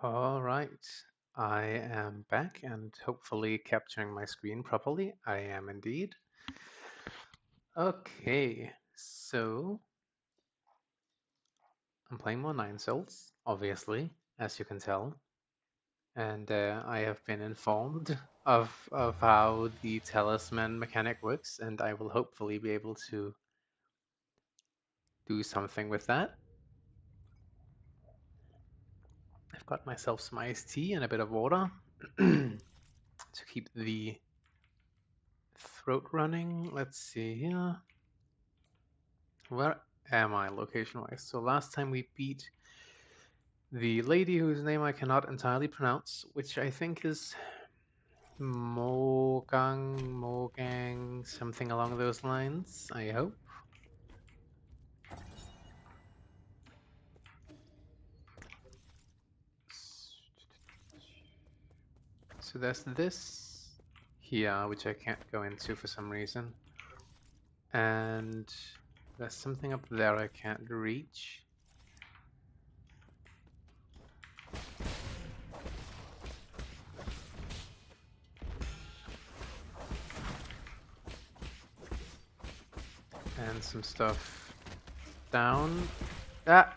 All right, I am back and hopefully capturing my screen properly. I am indeed. Okay, so I'm playing more Nine Souls, obviously, as you can tell, and I have been informed of how the talisman mechanic works, and I will hopefully be able to do something with that. I've got myself some iced tea and a bit of water to keep the throat running. Let's see here. Where am I location-wise? So last time we beat the lady whose name I cannot entirely pronounce, which I think is Mogang, something along those lines, I hope. So there's this here, which I can't go into for some reason. And there's something up there I can't reach. And some stuff down. Ah!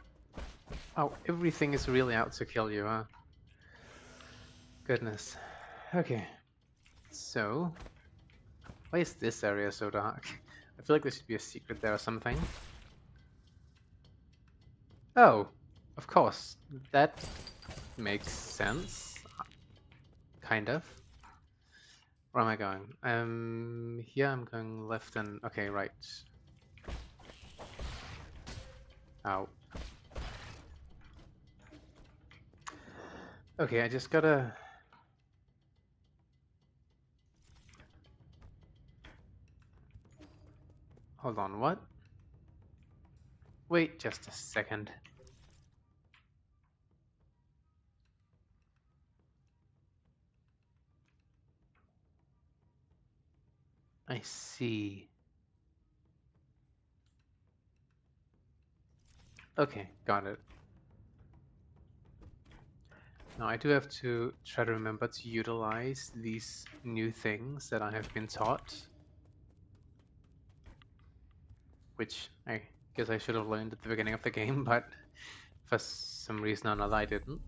Oh, everything is really out to kill you, huh? Goodness. Okay. So, why is this area so dark? I feel like there should be a secret there or something. Oh, of course. That makes sense. Kind of. Where am I going? Here I'm going left and... Okay, right. Ow. Okay, I just gotta... Hold on, what? Wait just a second. I see. Okay, got it. Now I do have to try to remember to utilize these new things that I have been taught, which I guess I should have learned at the beginning of the game, but for some reason or another I didn't.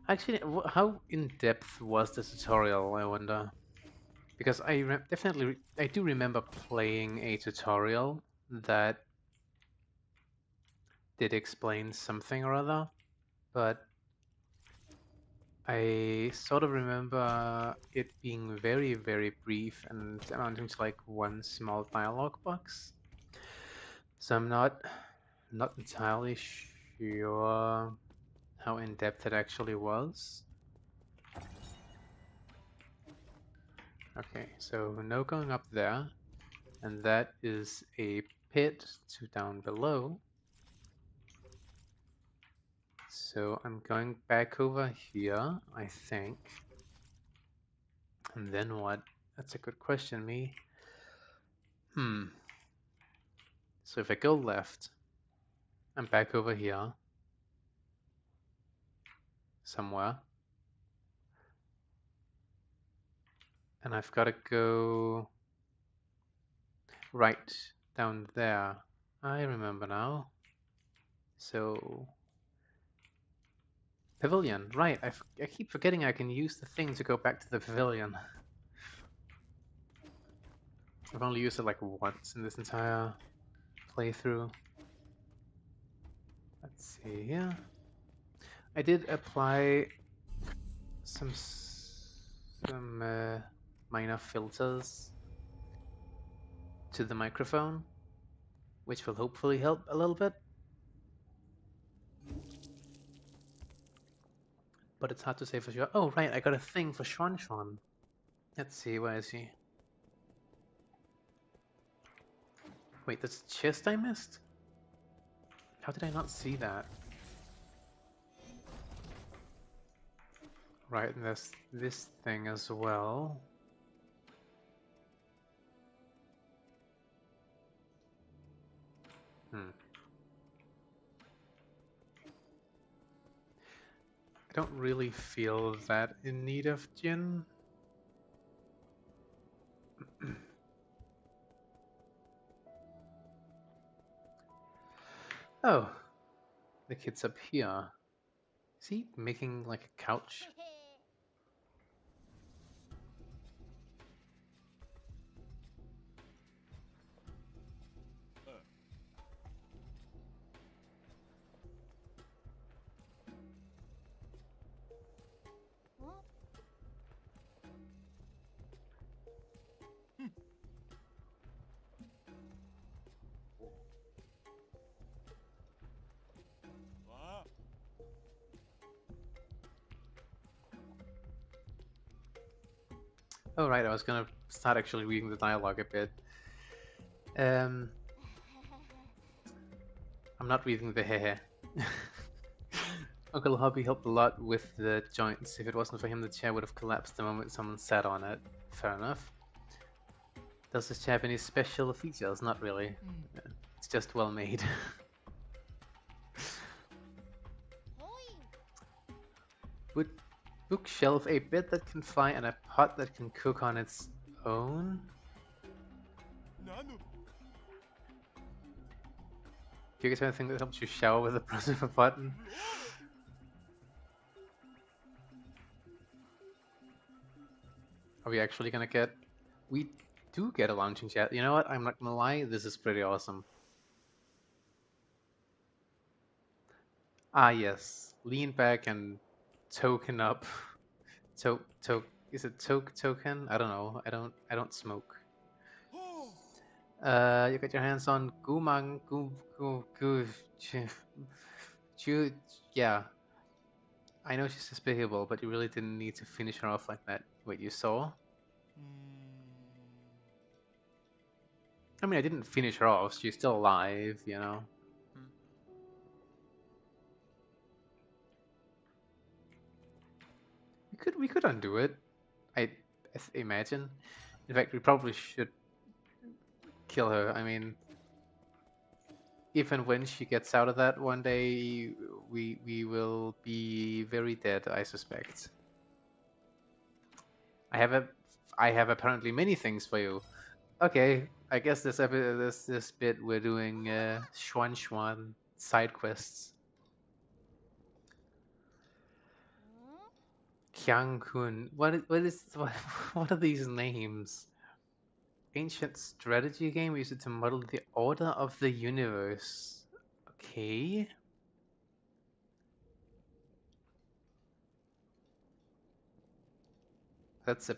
Actually, how in depth was the tutorial, I wonder? Because I do remember playing a tutorial that did explain something or other, but I sort of remember it being very, very brief and amounting to like one small dialogue box. So I'm not entirely sure how in depth it actually was. Okay, so no going up there, and that is a pit to down below. So I'm going back over here, I think. And then what? That's a good question, me. So if I go left, I'm back over here somewhere. And I've got to go right down there. I remember now. So, pavilion, right. I keep forgetting I can use the thing to go back to the pavilion. I've only used it like once in this entire playthrough. Let's see here. I did apply some minor filters to the microphone, which will hopefully help a little bit. But it's hard to say for sure. Oh, right, I got a thing for Shuan Shuan. Let's see, where is he? Wait, that's a chest I missed? How did I not see that? Right, and there's this thing as well. Hmm. don't really feel that in need of gin. Oh, the kid's up here. Is he making like a couch? Oh right, I was gonna start actually reading the dialogue a bit. Um, I'm not reading the hehe. Uncle Hobby helped a lot with the joints. If it wasn't for him, the chair would have collapsed the moment someone sat on it. Fair enough. Does this chair have any special features? Not really. It's just well made. Would bookshelf a bed that can fly and a pot that can cook on its own? Do you guys have anything that helps you shower with the press of a button? Are we actually gonna get... We do get a lounging chair. You know what? I'm not gonna lie, this is pretty awesome. Ah yes, lean back and token up. Is it token? I don't know. I don't smoke. You got your hands on Gumang Ju yeah. I know she's despicable, but you really didn't need to finish her off like that. Wait, you saw? I mean, I didn't finish her off. She's still alive, you know. We could undo it. I imagine. In fact, we probably should kill her. I mean, if and when she gets out of that one day, we will be very dead, I suspect. I have apparently many things for you. Okay, I guess this bit we're doing Schwan Schwan side quests. Kyang Kun. What are these names? Ancient strategy game. We use it to model the order of the universe. Okay. That's a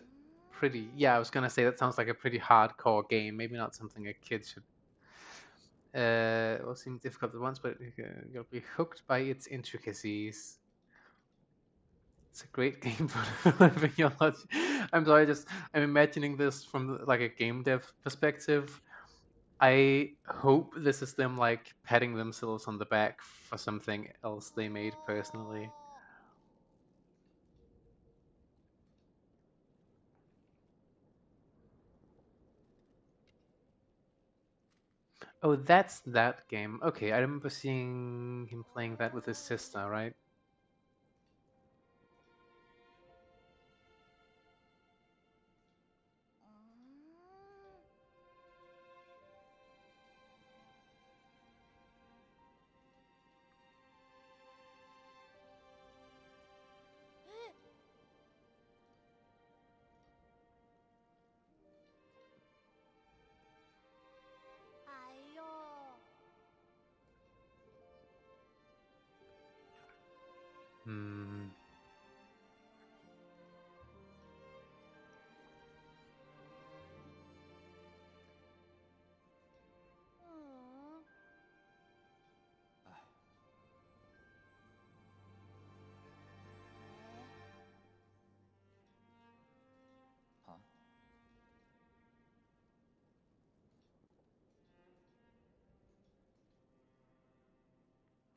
pretty... Yeah, I was gonna say that sounds like a pretty hardcore game. Maybe not something a kid should... It will seem difficult at once, but you'll be hooked by its intricacies. It's a great game for living your life. I'm sorry, I'm imagining this from like a game dev perspective. I hope this is them like patting themselves on the back for something else they made personally. Oh, that's that game. Okay, I remember seeing him playing that with his sister, right? Hmm.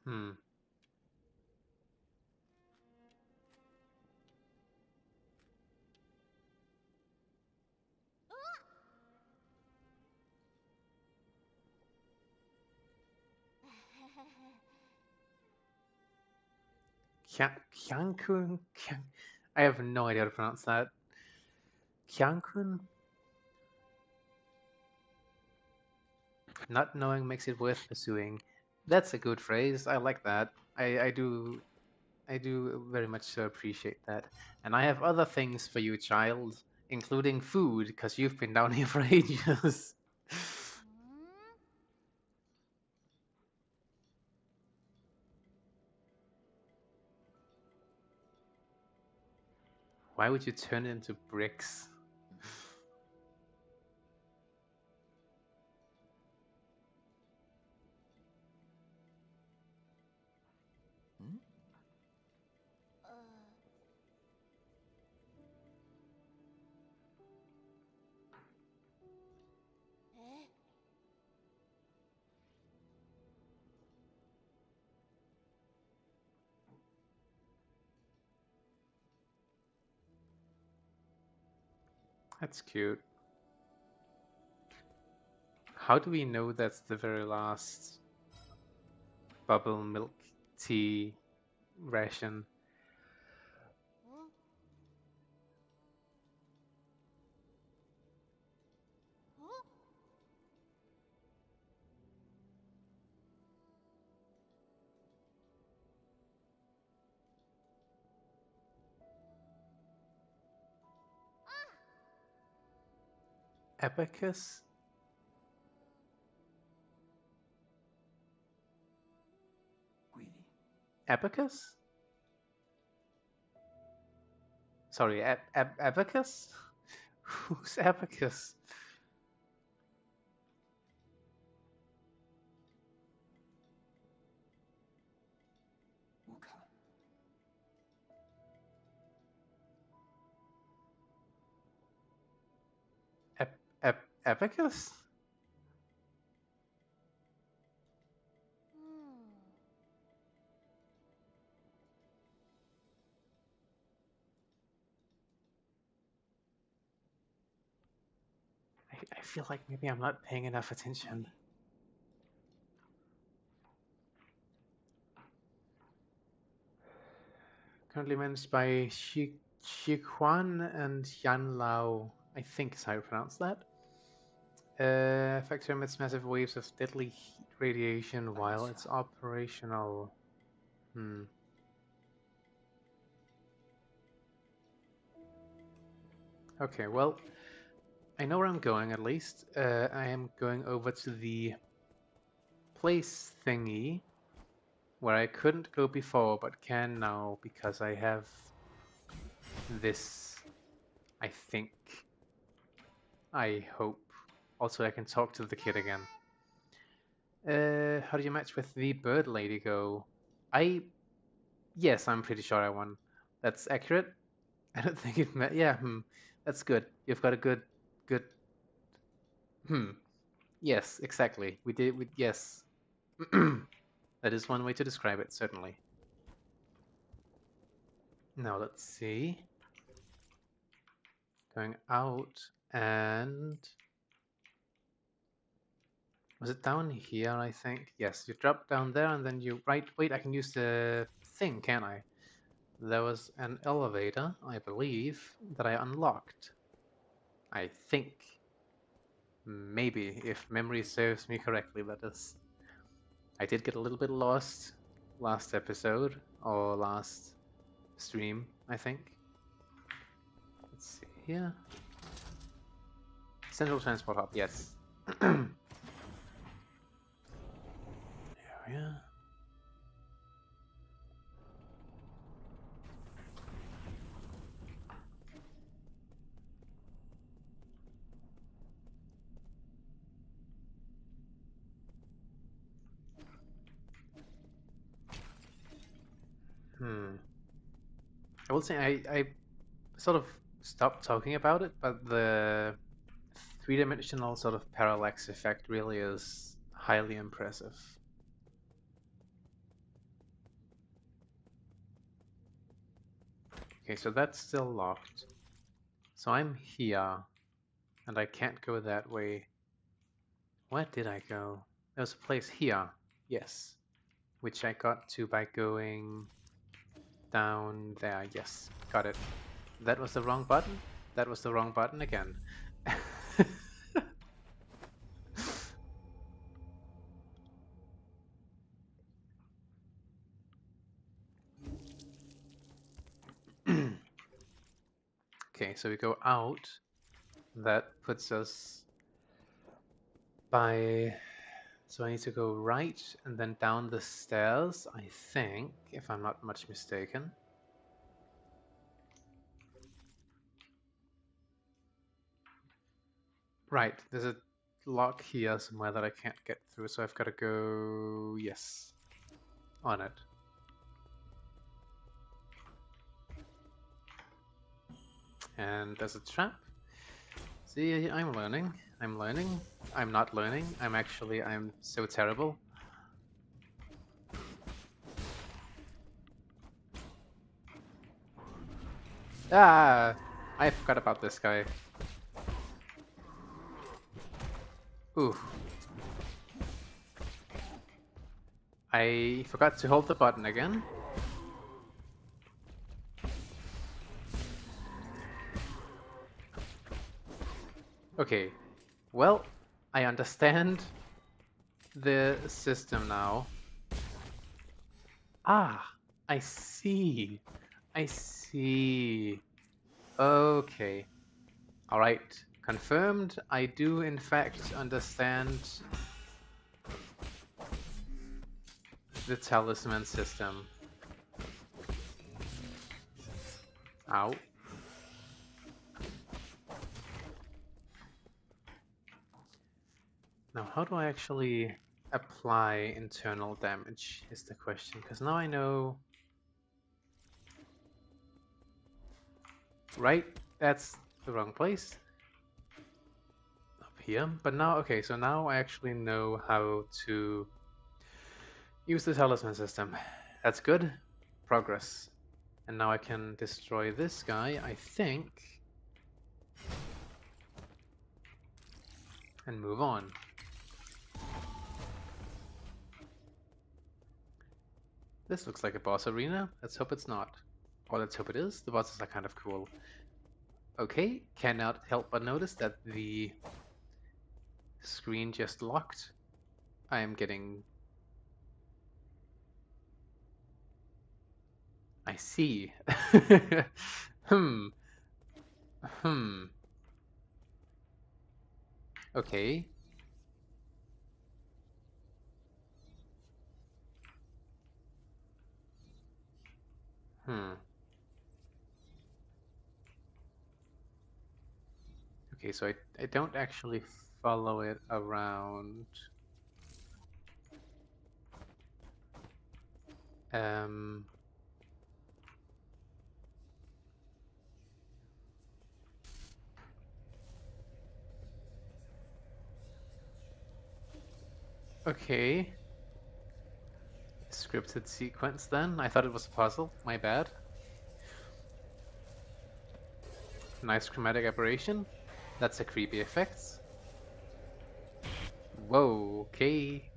Hmm. Kyankun? I have no idea how to pronounce that. Kyankun? Not knowing makes it worth pursuing. That's a good phrase. I like that. I do very much so appreciate that. And I have other things for you, child, including food, because you've been down here for ages. Why would you turn it into bricks? That's cute. How do we know that's the very last bubble milk tea ration? Abacus? Abacus? Sorry, abacus? Who's abacus? Ab abacus? I feel like maybe I'm not paying enough attention. Currently managed by Shi Huan and Yan Lao. I think is how you pronounce that. Factor emits massive waves of deadly heat radiation while it's operational. Hmm. Okay, well, I know where I'm going at least. I am going over to the place thingy where I couldn't go before but can now because I have this, I think. I hope. Also, I can talk to the kid again. How do you match with the bird lady go? Yes, I'm pretty sure I won. That's accurate. I don't think it met. Yeah, that's good. You've got a good. Hmm. Yes, exactly. We did. Yes. That is one way to describe it, certainly. Now let's see. Going out and was it down here? I think. Yes, you drop down there and then you right. Wait, I can use the thing, can't I? There was an elevator, I believe, that I unlocked. I think. Maybe, if memory serves me correctly, that is. I did get a little bit lost last episode, or last stream, I think. Let's see here. Central Transport Hub, yes. There we are. I will say I sort of stopped talking about it, but the three-dimensional sort of parallax effect really is highly impressive. Okay, so that's still locked. So I'm here, and I can't go that way. Where did I go? There's a place here, yes, which I got to by going down there. Yes, got it. That was the wrong button. That was the wrong button again. Okay, so we go out. That puts us by... So I need to go right and then down the stairs, I think, if I'm not much mistaken. Right, there's a lock here somewhere that I can't get through, so I've got to go... yes, on it. And there's a trap. See, I'm learning. I'm learning. I'm not learning. I'm so terrible. Ah! I forgot about this guy. Ooh. I forgot to hold the button again. Okay. Well, I understand the system now. Ah! I see. I see. Okay. Alright. Confirmed. I do in fact understand the talisman system. Ow. Now, how do I actually apply internal damage is the question, because now I know... Right, that's the wrong place. Up here. But now, okay, so now I actually know how to use the talisman system. That's good. Progress. And now I can destroy this guy, I think. And move on. This looks like a boss arena. Let's hope it's not. Or let's hope it is. The bosses are kind of cool. Okay, cannot help but notice that the screen just locked. I am getting... I see. Hmm. Okay. Okay, so I don't actually follow it around. Okay. Scripted sequence then? I thought it was a puzzle. My bad. Nice chromatic aberration. That's a creepy effect. Whoa, okay.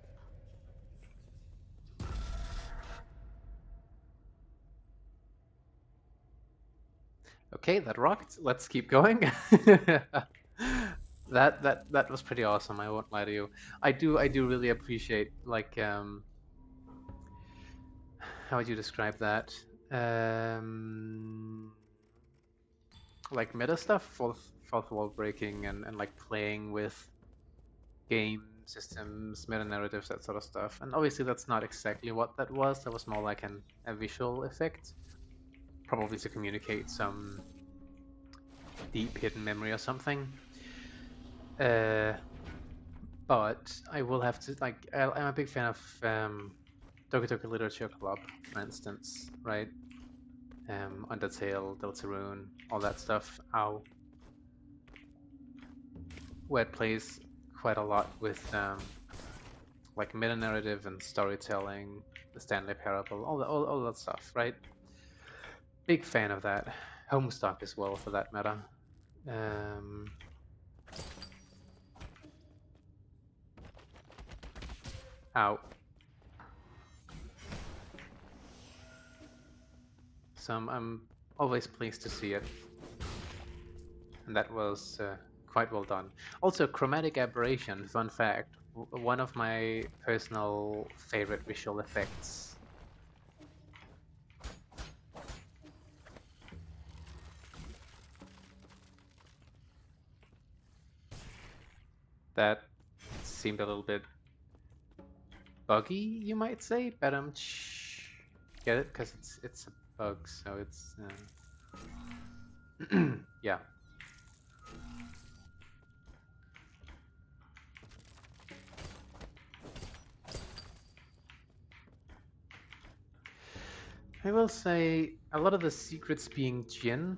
Okay, that rocked. Let's keep going. That was pretty awesome, I won't lie to you. I do really appreciate, like, how would you describe that? Like meta stuff, fourth wall breaking, and like playing with game systems, meta narratives, that sort of stuff. And obviously that's not exactly what that was. That was more like a visual effect, probably to communicate some deep hidden memory or something. But I will have to, like, I'm a big fan of Doki Doki Literature Club, for instance, right? Undertale, Deltarune, all that stuff. Ow. Where it plays quite a lot with like meta-narrative and storytelling, the Stanley Parable, all that stuff, right? Big fan of that. Homestuck as well, for that matter. Ow. So I'm always pleased to see it, and that was quite well done. Also, chromatic aberration, fun fact, one of my personal favorite visual effects. That seemed a little bit buggy, you might say, but get it? Because it's a bug, so it's yeah. I will say a lot of the secrets being Jin,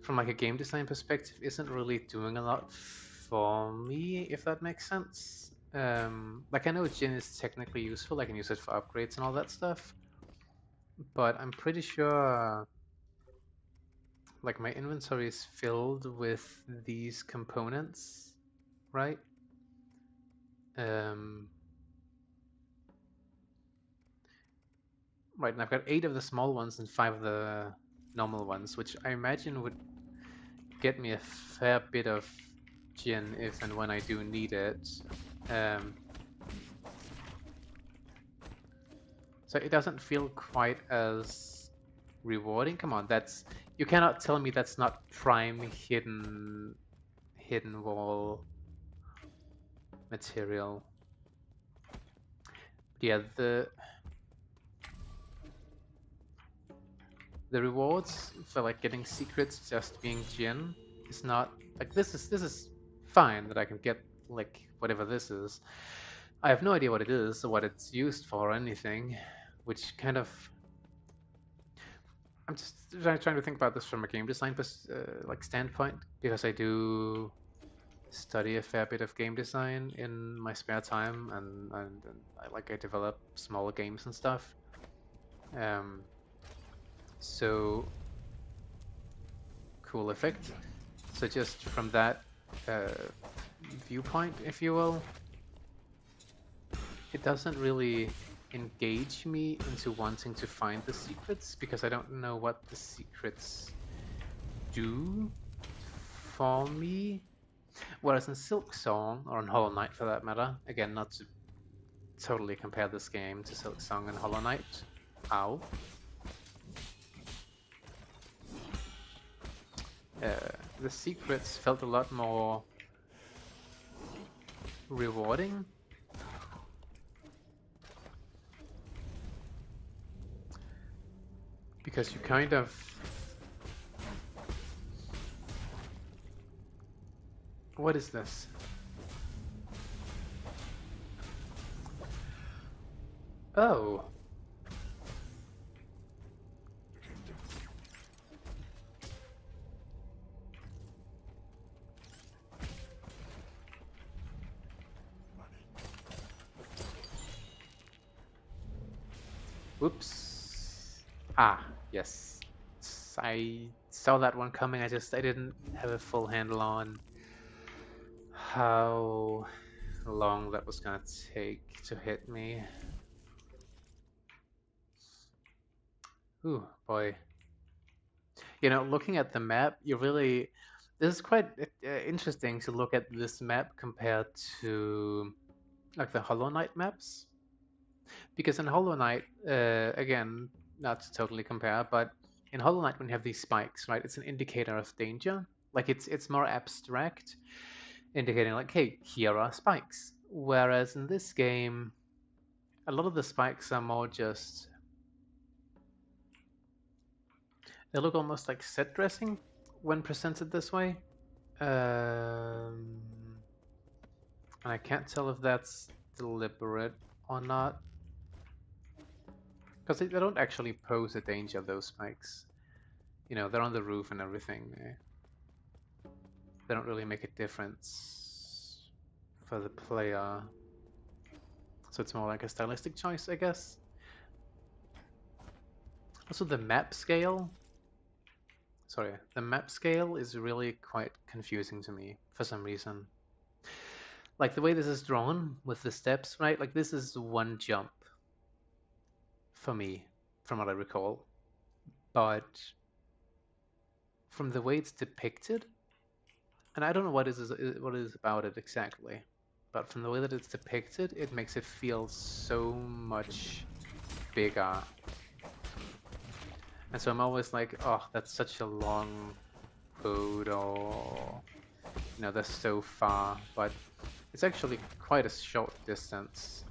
from like a game design perspective, isn't really doing a lot for me, if that makes sense. Like I know Jin is technically useful, I can use it for upgrades and all that stuff, but I'm pretty sure like my inventory is filled with these components, right? Um, right, and I've got 8 of the small ones and 5 of the normal ones, which I imagine would get me a fair bit of gin if and when I do need it. Um, so it doesn't feel quite as rewarding. Come on, you cannot tell me that's not prime hidden wall material. Yeah, the rewards for like getting secrets just being gin is not like this is fine that I can get like whatever this is. I have no idea what it is or what it's used for or anything, which kind of I'm just trying to think about this from a game design like standpoint because I do study a fair bit of game design in my spare time and I develop smaller games and stuff. Um, so cool effect. So just from that uh, viewpoint, if you will, it doesn't really engage me into wanting to find the secrets because I don't know what the secrets do for me. Whereas in Silk Song, or in Hollow Knight for that matter, again, not to totally compare this game to Silk Song and Hollow Knight, ow. The secrets felt a lot more rewarding. Because you kind of what is this? Oh. Whoops. Ah, yes. I saw that one coming. I didn't have a full handle on how long that was gonna take to hit me. Ooh, boy. You know, looking at the map, this is quite interesting to look at this map compared to like the Hollow Knight maps. Because in Hollow Knight, again, not to totally compare, but in Hollow Knight when you have these spikes, right, it's an indicator of danger. Like it's more abstract, indicating like, hey, here are spikes. Whereas in this game, a lot of the spikes are more just they look almost like set dressing when presented this way. And I can't tell if that's deliberate or not. Because they don't actually pose a danger, those spikes. You know, they're on the roof and everything. They don't really make a difference for the player. So it's more like a stylistic choice, I guess. Also, the map scale. Sorry, the map scale is really quite confusing to me for some reason. Like the way this is drawn with the steps, right? Like this is one jump for me, from what I recall. but from the way it's depicted, and I don't know what what it is about it exactly, but from the way that it's depicted, it makes it feel so much bigger. And so I'm always like, oh, that's such a long road, or that's so far, but it's actually quite a short distance.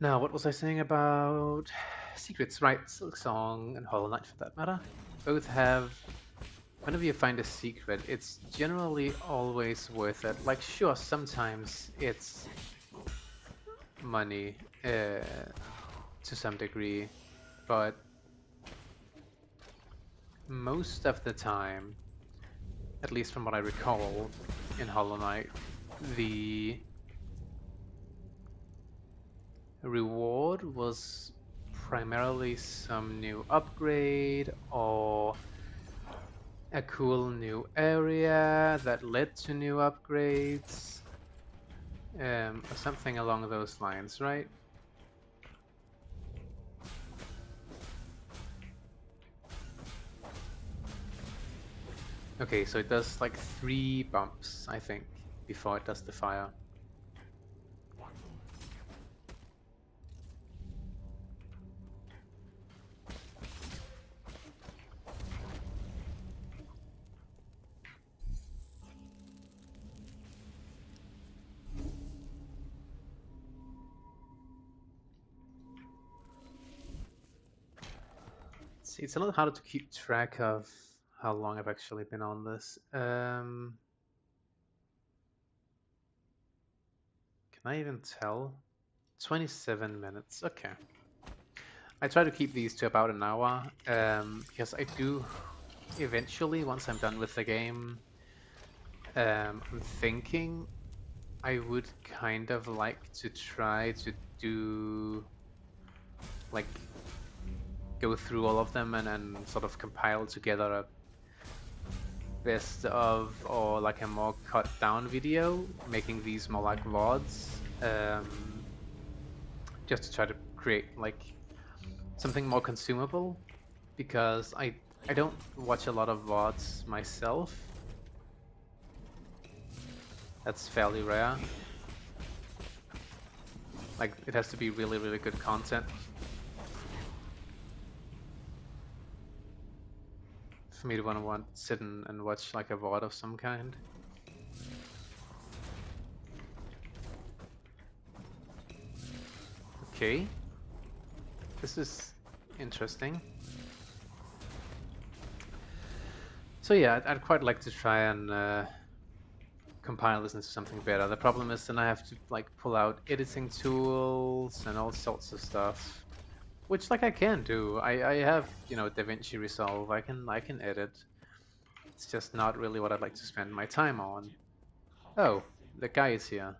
Now, what was I saying about secrets? Right, Silksong and Hollow Knight, for that matter, both have. Whenever you find a secret, it's generally always worth it. Like, sure, sometimes it's money to some degree, but most of the time, at least from what I recall in Hollow Knight, the reward was primarily some new upgrade or a cool new area that led to new upgrades, or something along those lines, right? Okay, so it does like 3 bumps, I think, before it does the fire. See, it's a little harder to keep track of how long I've actually been on this. Can I even tell? 27 minutes, okay. I try to keep these to about an hour, because I do eventually, once I'm done with the game, I'm thinking I would kind of like to try to do, like, go through all of them and then sort of compile together a best of, or like a more cut down video, making these more like VODs, just to try to create like something more consumable, because I don't watch a lot of VODs myself. That's fairly rare. Like, it has to be really, really good content for me to want to sit and watch like a VOD of some kind. Okay, this is interesting. So yeah, I'd quite like to try and compile this into something better. The problem is then I have to like pull out editing tools and all sorts of stuff, which like I can do. I have, DaVinci Resolve. I can edit. It's just not really what I'd like to spend my time on. Oh, the guy is here.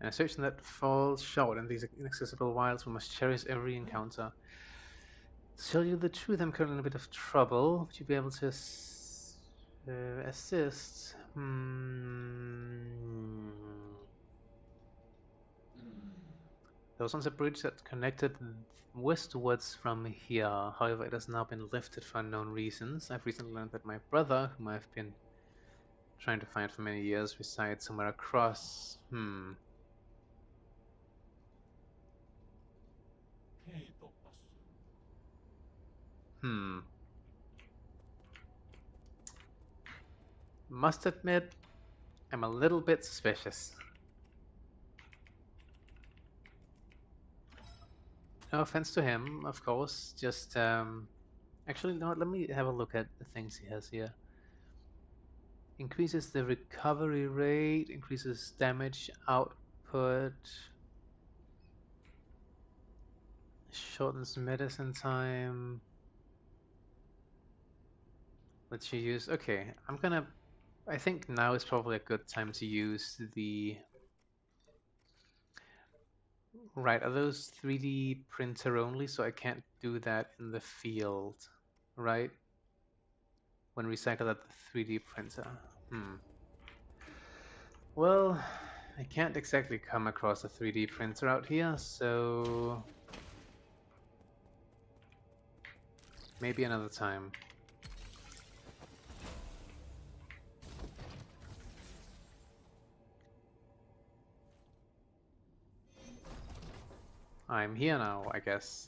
An assertion that falls short in these inaccessible wilds. We must cherish every encounter. To tell you the truth, I'm currently in a bit of trouble. Would you be able to assist? There was once a bridge that connected westwards from here. However, it has now been lifted for unknown reasons. I've recently learned that my brother, whom I've been trying to find for many years, resides somewhere across. Must admit, I'm a little bit suspicious. No offense to him, of course. Just, actually, no, let me have a look at the things he has here. Increases the recovery rate, increases damage output, shortens medicine time. Lets you use. Okay, I think now is probably a good time to use the. Right, are those 3D printer only? So I can't do that in the field, right? When recycled at the 3D printer. Well, I can't exactly come across a 3D printer out here, so maybe another time. I'm here now, I guess.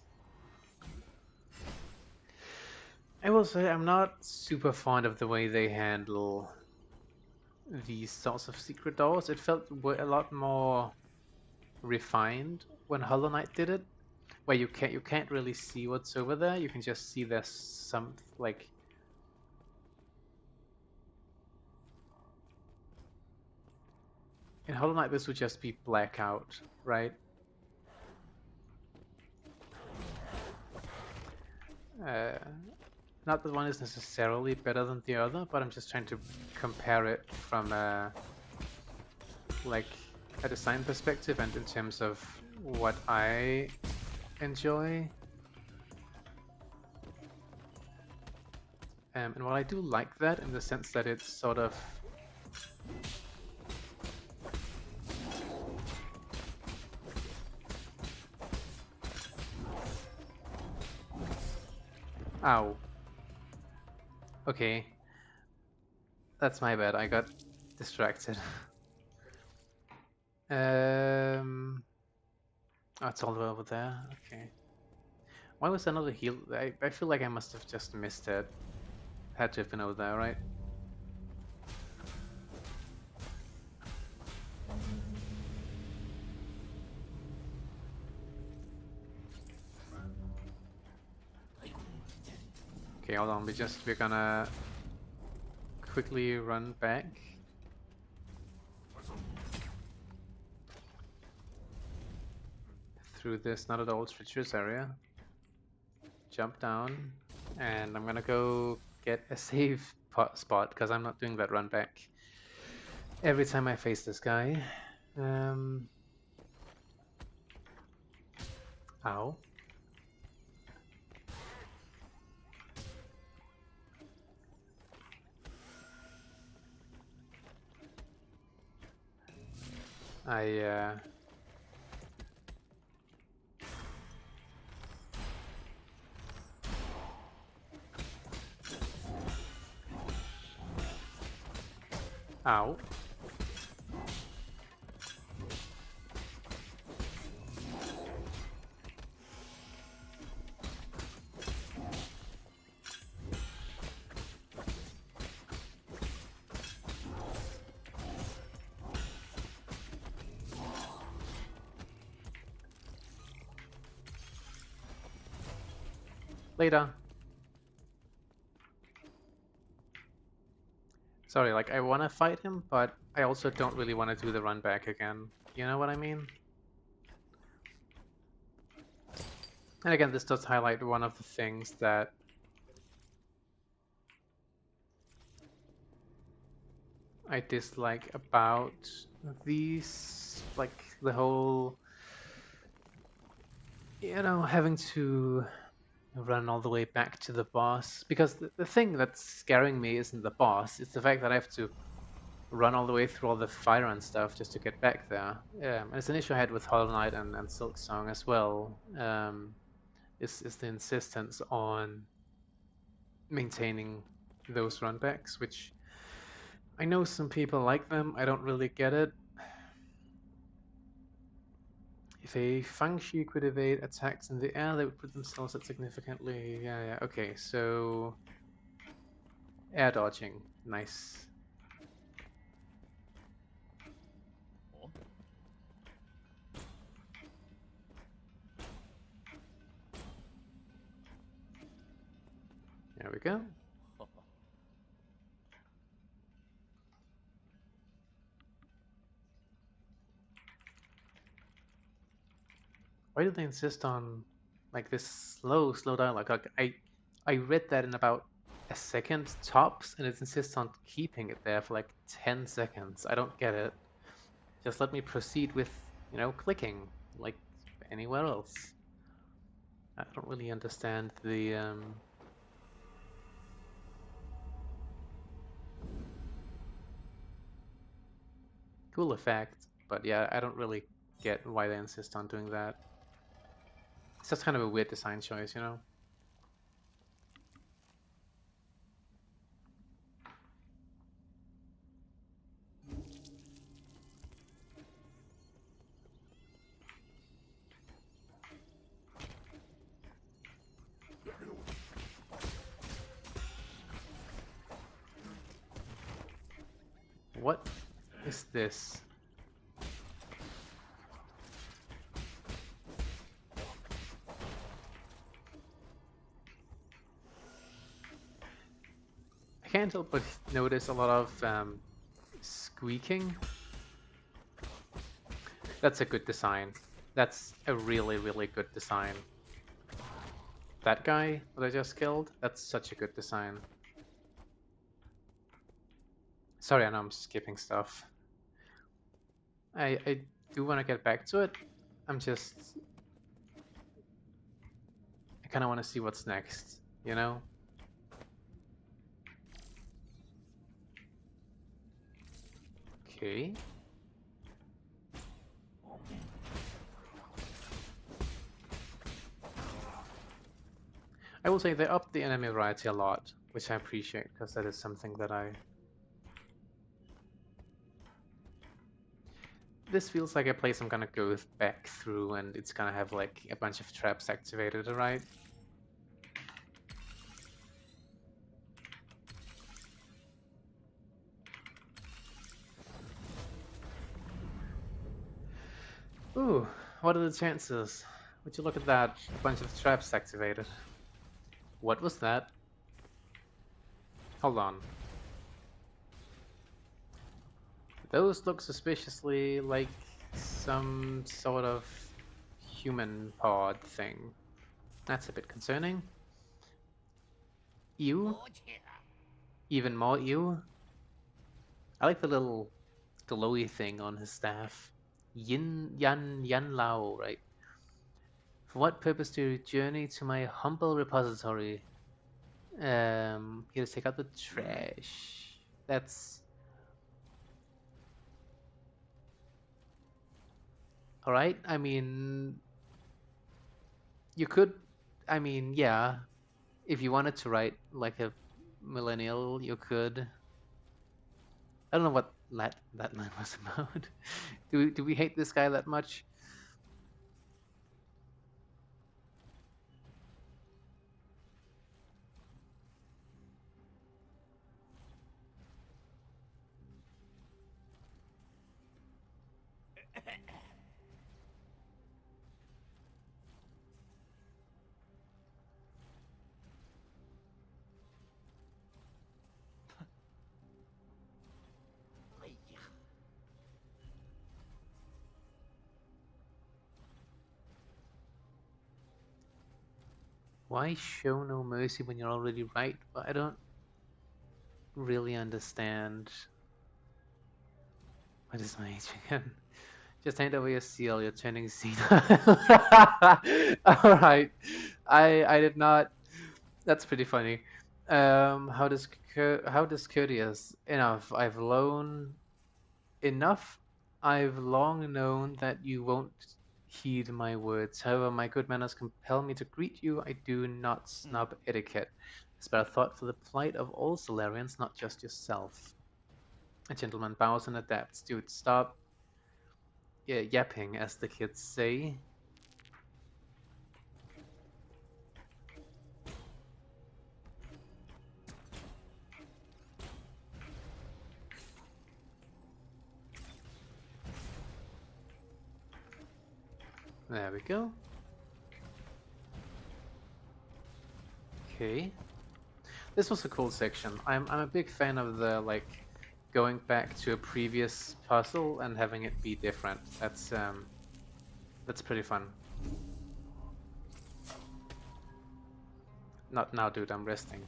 I will say I'm not super fond of the way they handle these sorts of secret doors. It felt a lot more refined when Hollow Knight did it, where you can't really see what's over there. You can just see there's some like in Hollow Knight this would just be blackout, right? Uh, Not that one is necessarily better than the other, but I'm just trying to compare it from like a design perspective and in terms of what I enjoy. And while I do like that in the sense that it's sort of ow. Okay. That's my bad. I got distracted. Oh, it's all the way over there. Okay. Why was there another heal? I feel like I must have just missed it. Had to have been over there, right? Okay, hold on. We're gonna quickly run back. Through this not at all treacherous area. Jump down. And I'm gonna go get a save spot because I'm not doing that run back every time I face this guy. Ow. Ow. Later. Sorry, like I want to fight him, but I also don't really want to do the run back again. You know what I mean? And again, this does highlight one of the things that I dislike about these, like the whole, having to run all the way back to the boss. Because the thing that's scaring me isn't the boss, it's the fact that I have to run all the way through all the fire and stuff just to get back there. And it's an issue I had with Hollow Knight and Silk Song as well. Is the insistence on maintaining those runbacks, which I know some people like them. I don't really get it. If a Fangshi could evade attacks in the air, they would put themselves at significantly... Yeah, okay, so... Air dodging. Nice. There we go. Why do they insist on like this slow dialogue? Like I read that in about a second tops, and it insists on keeping it there for like 10 seconds. I don't get it. Just let me proceed with, clicking like anywhere else. I don't really understand the Cool effect, but yeah, I don't really get why they insist on doing that. It's just kind of a weird design choice, you know? What is this? I can't help but notice a lot of squeaking. That's a good design. That's a really, really good design. That guy that I just killed, that's such a good design. Sorry, I know I'm skipping stuff. I do want to get back to it. I kind of want to see what's next, you know? Okay. I will say they upped the enemy variety a lot, which I appreciate, because that is something that This feels like a place I'm gonna go back through, and it's gonna have like a bunch of traps activated, right? Ooh, what are the chances? Would you look at that? A bunch of traps activated. What was that? Hold on. Those look suspiciously like some sort of human pod thing. That's a bit concerning. Ew? Even more ew? I like the little glowy thing on his staff. Yan Lao, right? For what purpose do you journey to my humble repository? Here to take out the trash. That's alright. I mean, you could, I mean, yeah, if you wanted to write like a millennial, you could. I don't know what that line was about. Do we hate this guy that much? Why show no mercy when you're already right? Well, I don't really understand. What is my age again? Just hand over your seal. You're turning senile. All right. I did not. That's pretty funny. How discourteous? Enough. I've long known that you won't heed my words. However, my good manners compel me to greet you. I do not snub etiquette. It's but a thought for the plight of all Solarians, not just yourself. A gentleman bows and adapts. Dude, stop yapping, as the kids say. There we go. Okay. This was a cool section. I'm a big fan of the like going back to a previous puzzle and having it be different. That's pretty fun. Not now, dude, I'm resting.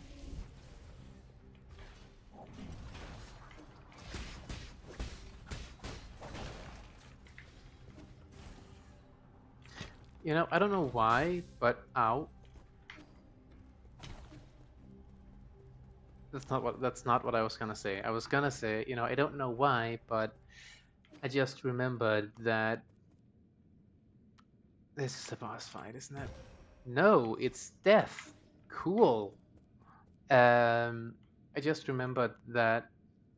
You know, I don't know why, but ow. That's not what I was gonna say. I was gonna say, you know, I don't know why, but I just remembered that this is a boss fight, isn't it? No, it's death. Cool. I just remembered that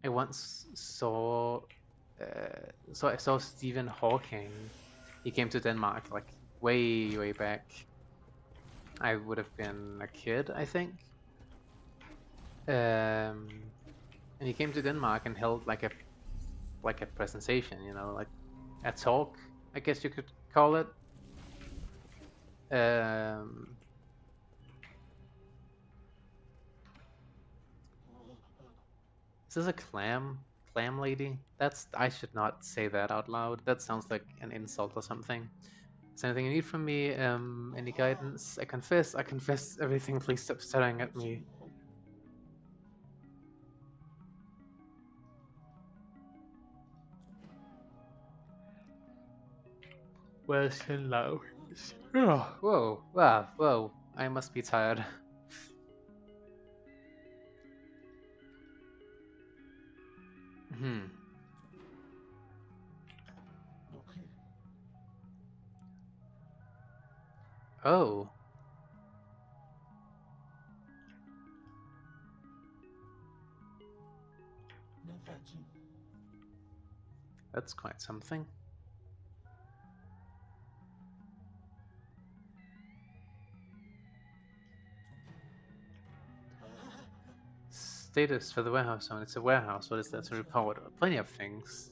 I once saw, so I saw Stephen Hawking. He came to Denmark like way, way back. I would have been a kid, I think. And he came to Denmark and held like a presentation, you know, like a talk, I guess you could call it. Um, is this a clam lady? I should not say that out loud. That sounds like an insult or something. Is there anything you need from me? Any guidance? I confess everything. Please stop staring at me. Where's hello? Oh, whoa, wow, whoa. I must be tired. Hmm. Oh, that's quite something. Status for the warehouse zone. It's a warehouse. What is that to report? Plenty of things.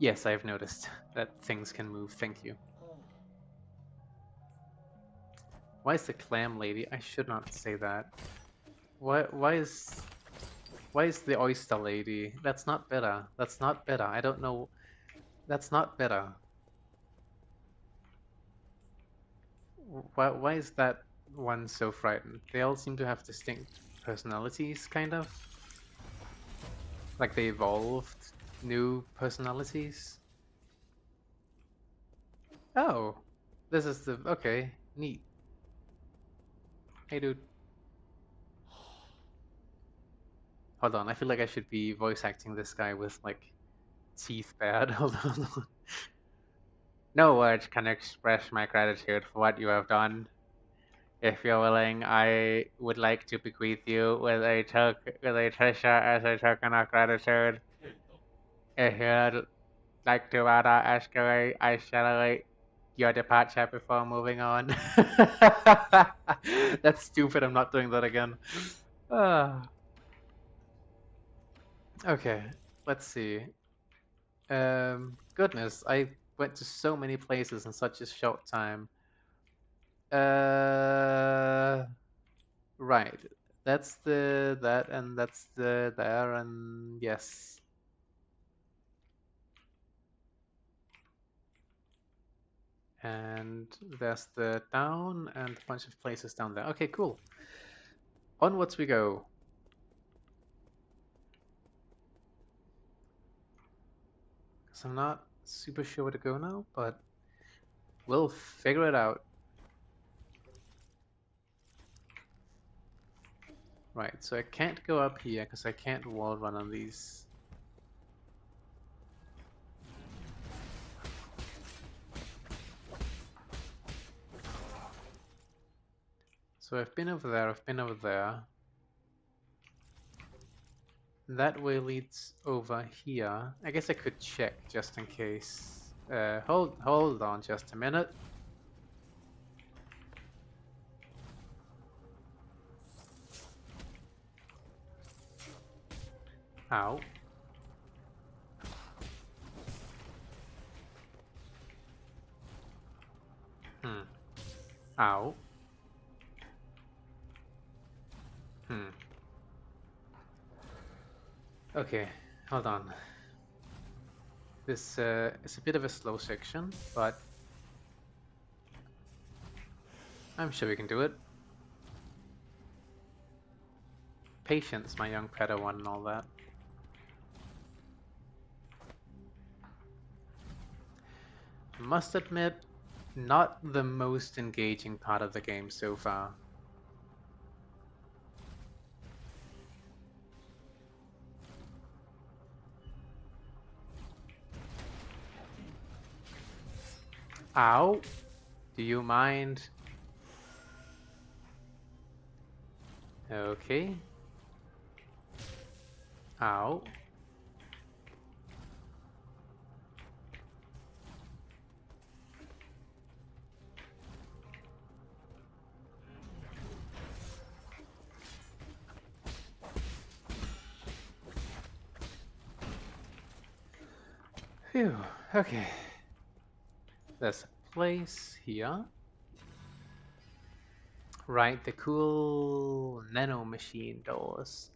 Yes, I've noticed that things can move. Thank you. Why is the clam lady? I should not say that. Why is the oyster lady? That's not better. That's not better. I don't know. That's not better. Why is that one so frightened? They all seem to have distinct personalities, kind of. Like they evolved new personalities. Oh, this is the okay, neat. Hey, dude. Hold on, I feel like I should be voice acting this guy with like teeth bad. Hold on. No words can express my gratitude for what you have done. If you're willing, I would like to bequeath you with a treasure as a token of gratitude. If you'd like to rather escalate, I celebrate your departure before moving on. That's stupid. I'm not doing that again. Ah. Okay, let's see. Goodness, I went to so many places in such a short time. Uh, right. That's the that and that's the there and yes. And there's the down and a bunch of places down there. Okay, cool. Onwards we go. So I'm not super sure where to go now, but we'll figure it out. Right, so I can't go up here because I can't wall run on these. So I've been over there, I've been over there. That way leads over here. I guess I could check just in case. Hold on just a minute. Ow. Hmm. Ow. Hmm. Okay, hold on. This is a bit of a slow section, but I'm sure we can do it. Patience, my young Padawan and all that. Must admit, not the most engaging part of the game so far. Ow! Do you mind? Okay. Ow. Phew. Okay. There's a place here. Right, the cool nano machine doors.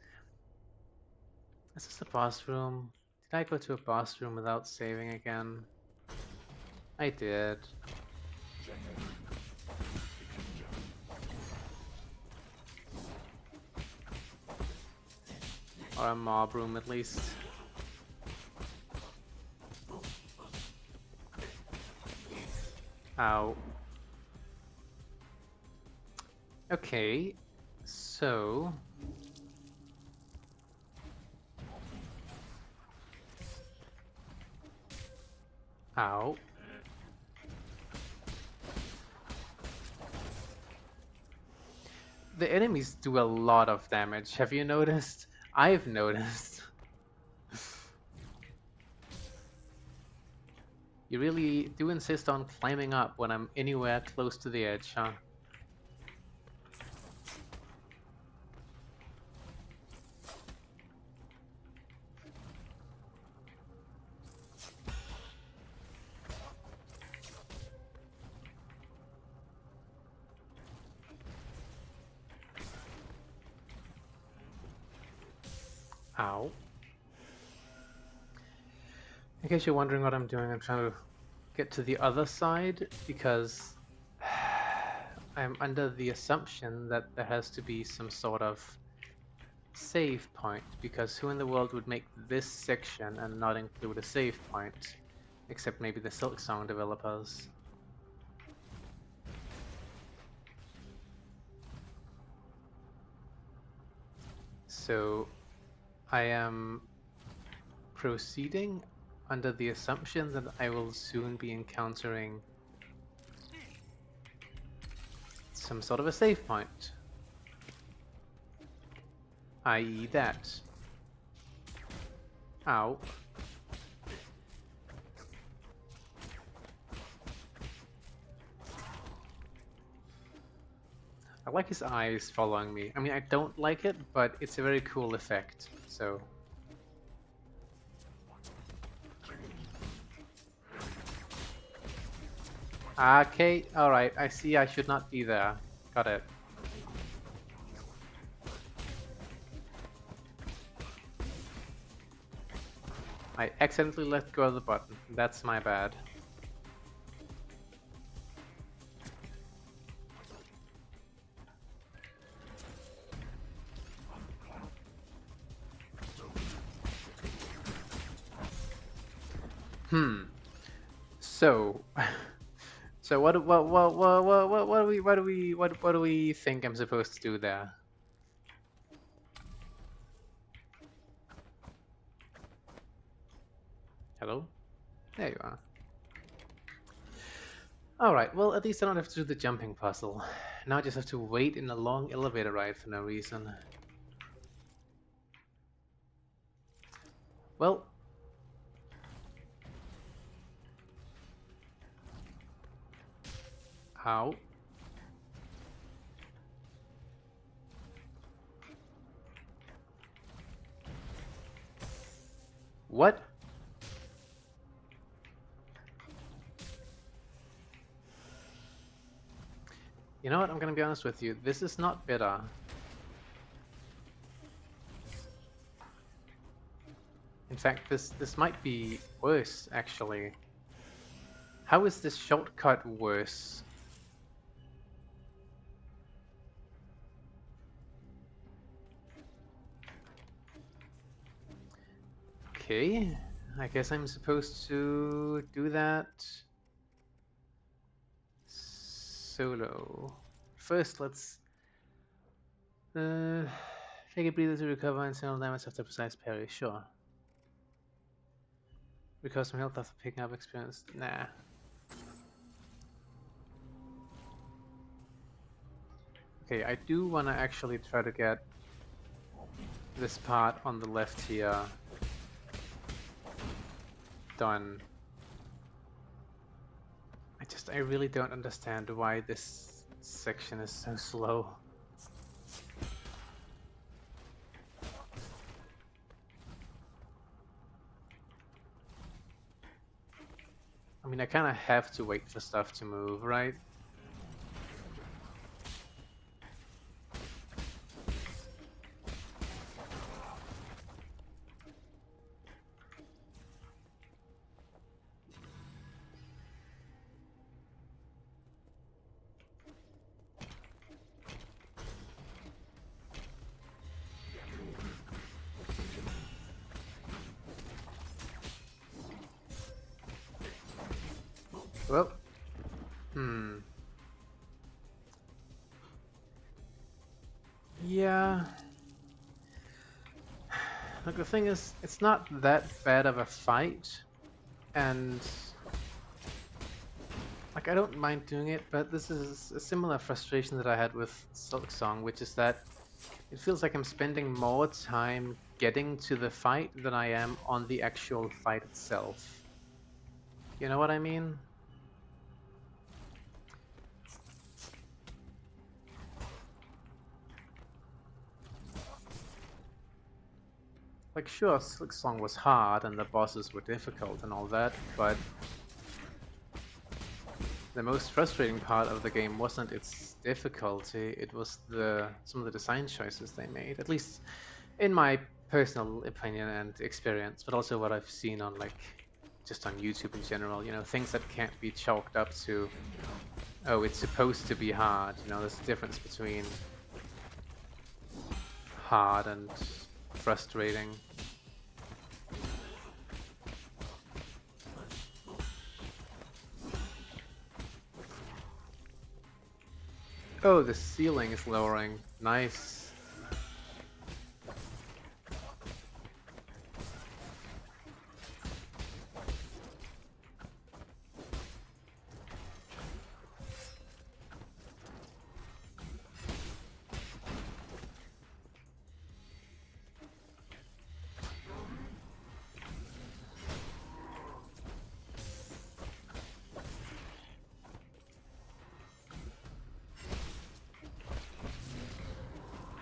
Is this a boss room? Did I go to a boss room without saving again? I did. Or a mob room at least. Ow. Okay, so... Ow. The enemies do a lot of damage, have you noticed? I've noticed. You really do insist on climbing up when I'm anywhere close to the edge, huh? Ow. In case you're wondering what I'm doing, I'm trying to get to the other side because I'm under the assumption that there has to be some sort of save point, because who in the world would make this section and not include a save point? Except maybe the Silksong developers. So I am proceeding under the assumption that I will soon be encountering some sort of a save point. I.e. that. Ow. I like his eyes following me. I mean, I don't like it, but it's a very cool effect, so... Okay, alright, I see I should not be there. Got it. I accidentally let go of the button. That's my bad. So, so what do we think I'm supposed to do there? Hello? There you are. Alright, well, at least I don't have to do the jumping puzzle. Now I just have to wait in a long elevator ride for no reason. Well... Ow. What? You know what, I'm gonna be honest with you, this is not better. In fact, this might be worse, actually. How is this shortcut worse? Okay, I guess I'm supposed to do that solo. First, let's take a breather to recover and signal damage after precise parry. Sure. Because some health after picking up experience. Nah. Okay, I do want to actually try to get this part on the left here done. I really don't understand why this section is so slow. I mean, I kind of have to wait for stuff to move, right? Well, yeah. Look, the thing is, it's not that bad of a fight, and like I don't mind doing it, but this is a similar frustration that I had with Silk Song, which is that it feels like I'm spending more time getting to the fight than I am on the actual fight itself. You know what I mean? Like, sure, Silk Song was hard and the bosses were difficult and all that, but the most frustrating part of the game wasn't its difficulty, it was some of the design choices they made, at least in my personal opinion and experience, but also what I've seen on just on YouTube in general, things that can't be chalked up to, oh, it's supposed to be hard, there's a difference between hard and frustrating. Oh, the ceiling is lowering. Nice.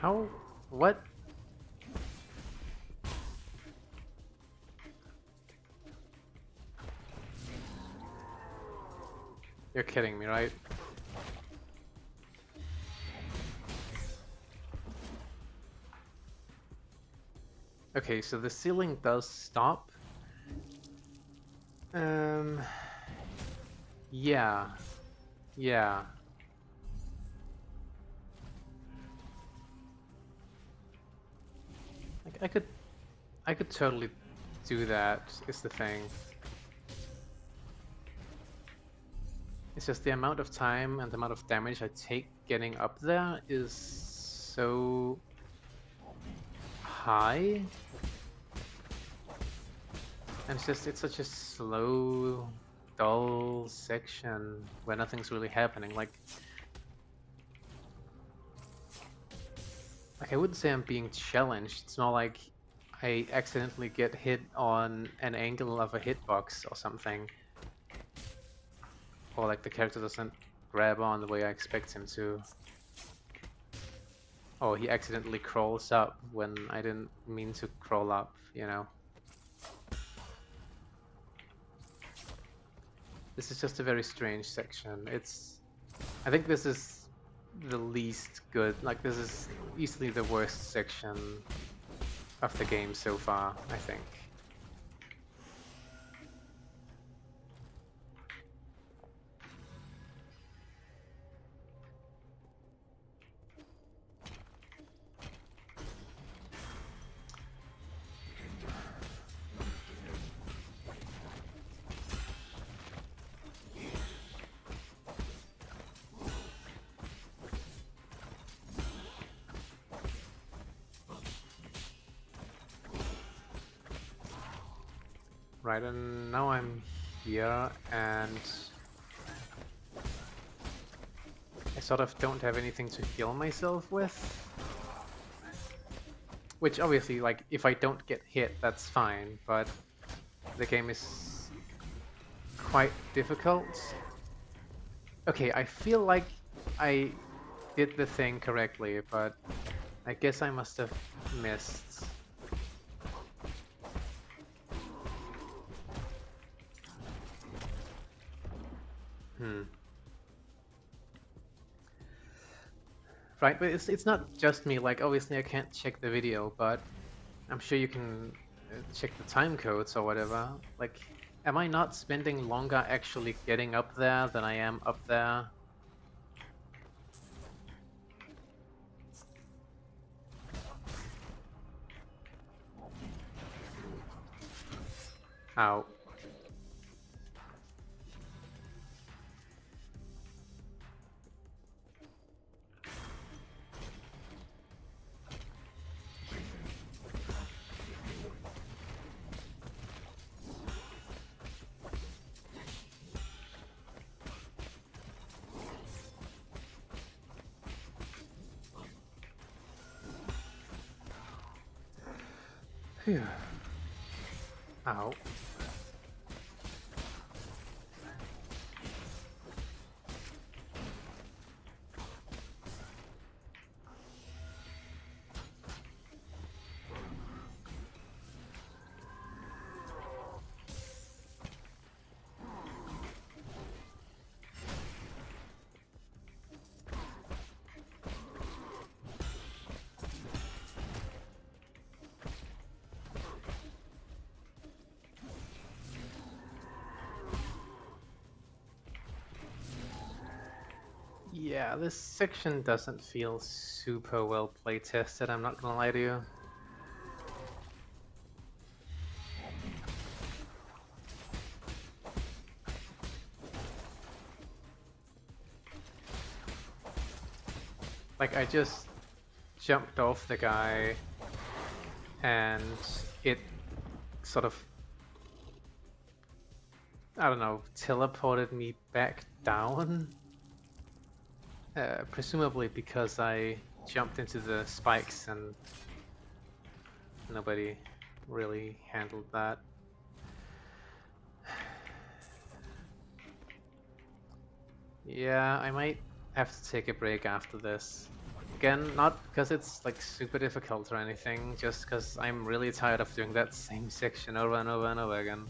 How? What? You're kidding me, right? Okay, so the ceiling does stop. Yeah. Yeah. Like, I could totally do that, is the thing. It's just the amount of time and the amount of damage I take getting up there is so high. And it's such a slow, dull section where nothing's really happening. Like I wouldn't say I'm being challenged. It's more like I accidentally get hit on an angle of a hitbox or something. Or like the character doesn't grab on the way I expect him to. Or he accidentally crawls up when I didn't mean to crawl up, This is just a very strange section. I think this is the least good, like this is easily the worst section of the game so far, I think. Right, and now I'm here, and I sort of don't have anything to heal myself with. Which obviously, like, if I don't get hit, that's fine, but the game is quite difficult. Okay, I feel like I did the thing correctly, but I guess I must have missed. Right, but it's not just me, like obviously I can't check the video, but I'm sure you can check the time codes or whatever. Like, am I not spending longer actually getting up there than I am up there? Ow. Phew. Ow. Yeah, this section doesn't feel super well play-tested, I'm not gonna lie to you. Like, I just jumped off the guy and it sort of, I don't know, teleported me back down. Presumably because I jumped into the spikes and nobody really handled that. Yeah, I might have to take a break after this. Again, not because it's like super difficult or anything, just because I'm really tired of doing that same section over and over and over again.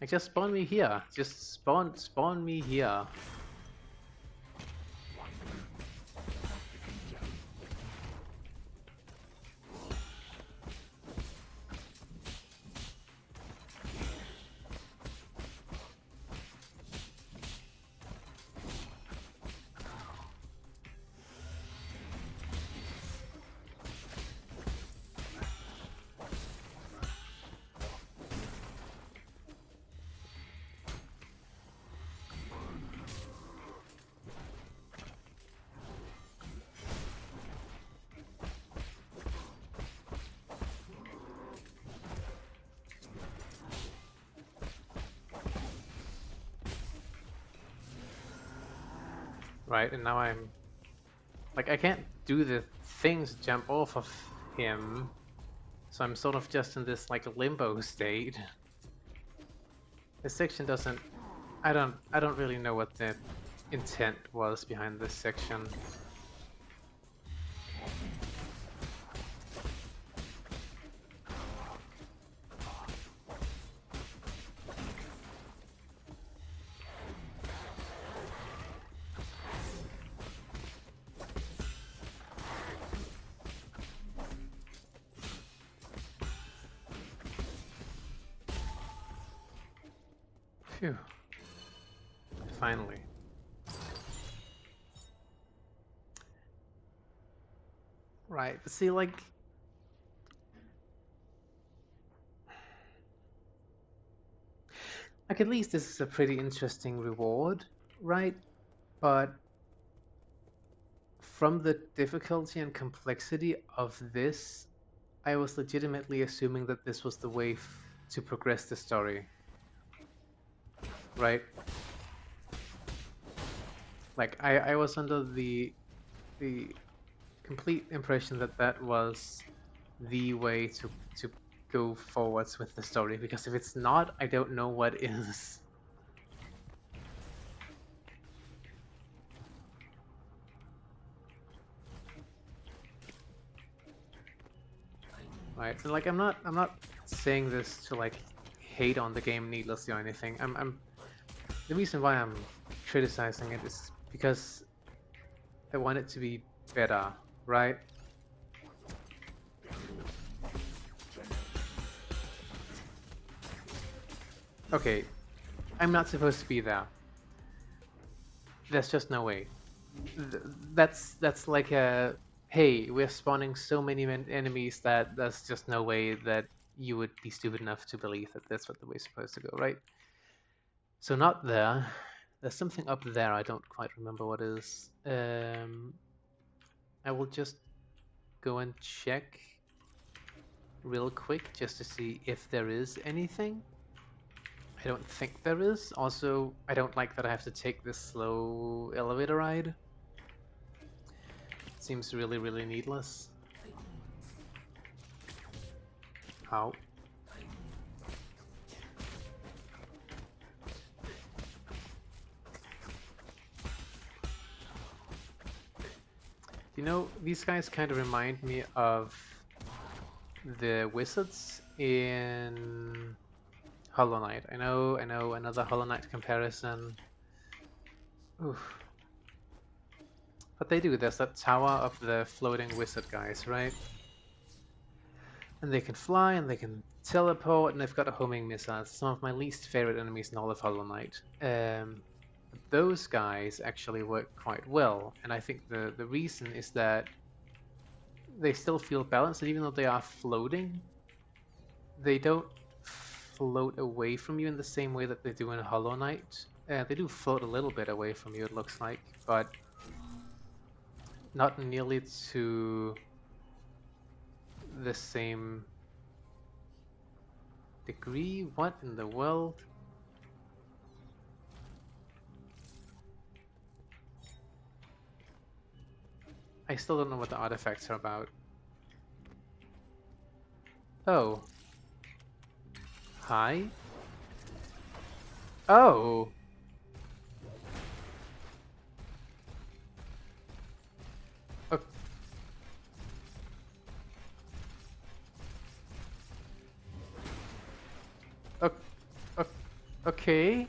Like, just spawn me here. Just spawn me here. Right, and now I'm... Like, I can't do the things jump off of him, so I'm sort of just in this, like, limbo state. This section doesn't... I don't really know what the intent was behind this section. Phew. Finally. Right, see, like... Like, at least this is a pretty interesting reward, right? But from the difficulty and complexity of this, I was legitimately assuming that this was the way to progress the story. Right? Like I was under the complete impression that that was the way to go forwards with the story, because if it's not, I don't know what is. Right? And like I'm not saying this to like hate on the game needlessly or anything. I'm the reason why I'm criticizing it is because I want it to be better, right? Okay, I'm not supposed to be there. There's just no way. That's like a hey, we're spawning so many enemies that there's just no way that you would be stupid enough to believe that that's what the way's supposed to go, right? So not there. There's something up there. I don't quite remember what it is. I will just go and check real quick just to see if there is anything. I don't think there is. Also, I don't like that I have to take this slow elevator ride. Seems really, really needless. How? You know, these guys kind of remind me of the wizards in Hollow Knight. I know, another Hollow Knight comparison. Oof. But they do, there's that tower of the floating wizard guys, right? And they can fly, and they can teleport, and they've got a homing missile. It's some of my least favorite enemies in all of Hollow Knight. Those guys actually work quite well, and I think the reason is that they still feel balanced, and even though they are floating, they don't float away from you in the same way that they do in Hollow Knight. They do float a little bit away from you, it looks like, but not nearly to the same degree. What in the world? I still don't know what the artifacts are about. Oh. Hi? Oh! O- o- o- okay.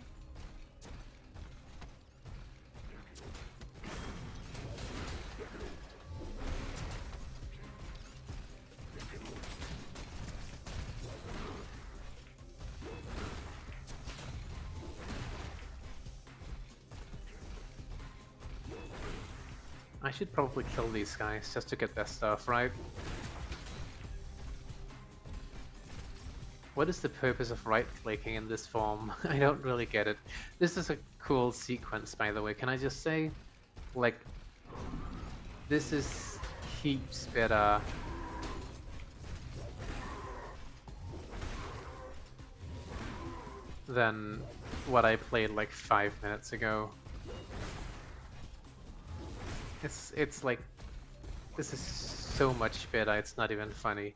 I should probably kill these guys just to get their stuff, right? What is the purpose of right-clicking in this form? I don't really get it. This is a cool sequence, by the way. Can I just say? Like, this is heaps better than what I played like 5 minutes ago. It's like, this is so much better, it's not even funny.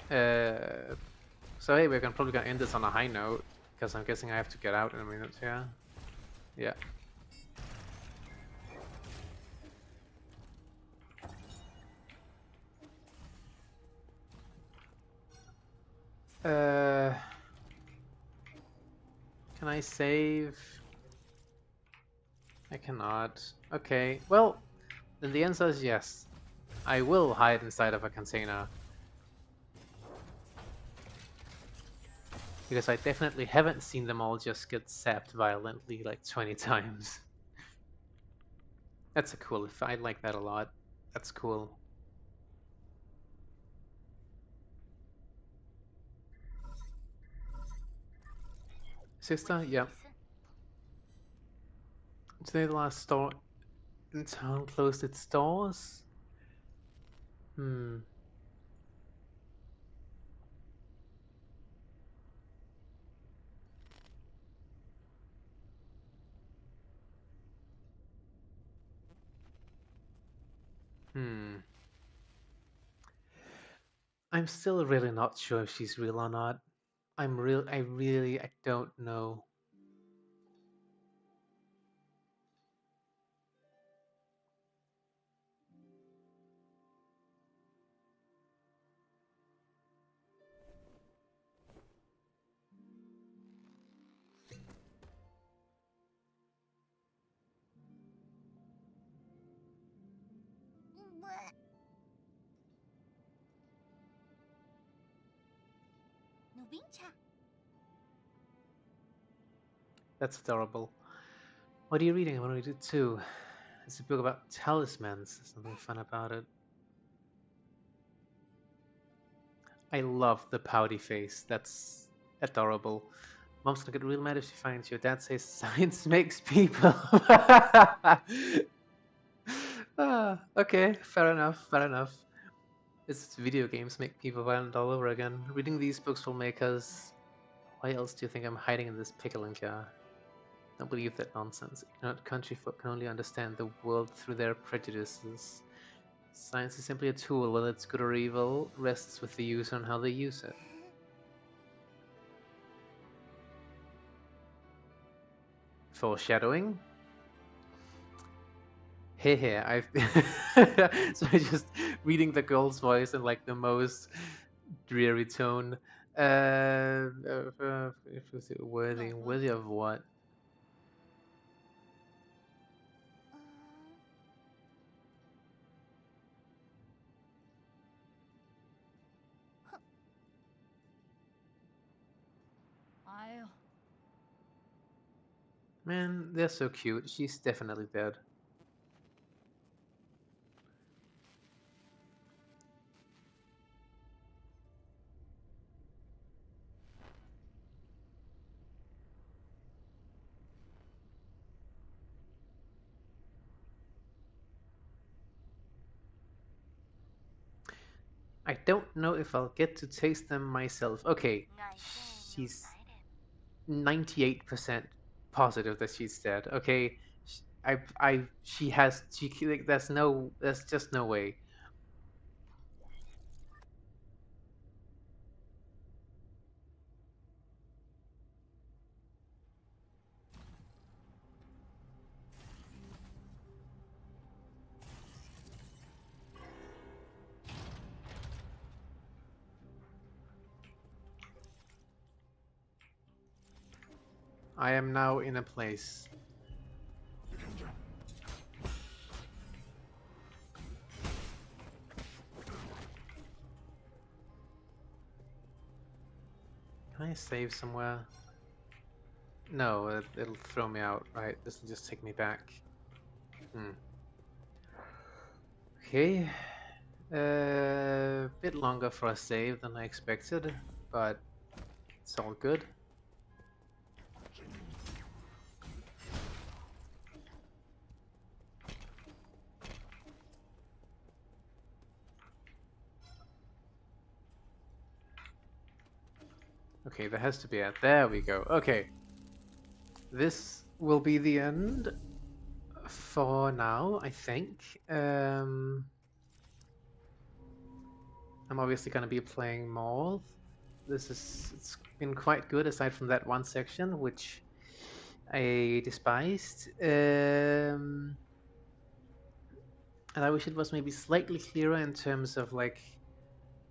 So hey, we're probably gonna end this on a high note, because I'm guessing I have to get out in a minute, yeah? Yeah. Can I save? I cannot. Okay, well, then the answer is yes. I will hide inside of a container. Because I definitely haven't seen them all just get zapped violently like 20 times. That's a cool effect. I like that a lot. That's cool. Sister? Yeah. Today the last store in town closed its doors? Hmm. Hmm. I'm still really not sure if she's real or not. I don't know. That's adorable. What are you reading? I want to read it too. It's a book about talismans. There's something fun about it. I love the pouty face. That's adorable. Mom's gonna get real mad if she finds your dad says science makes people. Okay, fair enough, fair enough. It's video games make people violent all over again. Reading these books will make us. Why else do you think I'm hiding in this pickling jar? Don't believe that nonsense. Ignorant country folk can only understand the world through their prejudices. Science is simply a tool, whether it's good or evil, rests with the user and how they use it. Foreshadowing? Hey, I've so I just reading the girl's voice in like the most dreary tone. If it's worthy of what? Man, they're so cute. She's definitely dead. I don't know if I'll get to taste them myself. Okay, she's 98% positive that she's dead. Okay, she like, there's just no way. I am now in a place. Can I save somewhere? No, it'll throw me out, right? This will just take me back. Hmm. Okay. A bit longer for a save than I expected, but it's all good. Okay, there has to be a... There we go. Okay. This will be the end for now, I think. I'm obviously going to be playing more. It's been quite good aside from that one section, which I despised. And I wish it was maybe slightly clearer in terms of like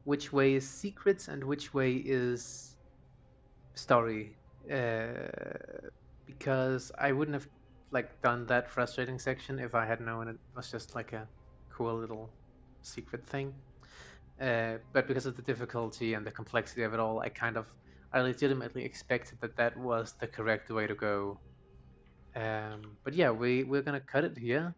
which way is secrets and which way is story. Because I wouldn't have like done that frustrating section if I had known it was just like a cool little secret thing. But because of the difficulty and the complexity of it all, I legitimately expected that that was the correct way to go. But yeah, we're gonna cut it here.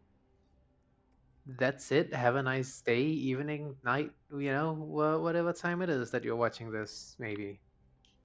That's it. Have a nice day, evening, night, whatever time it is that you're watching this, maybe.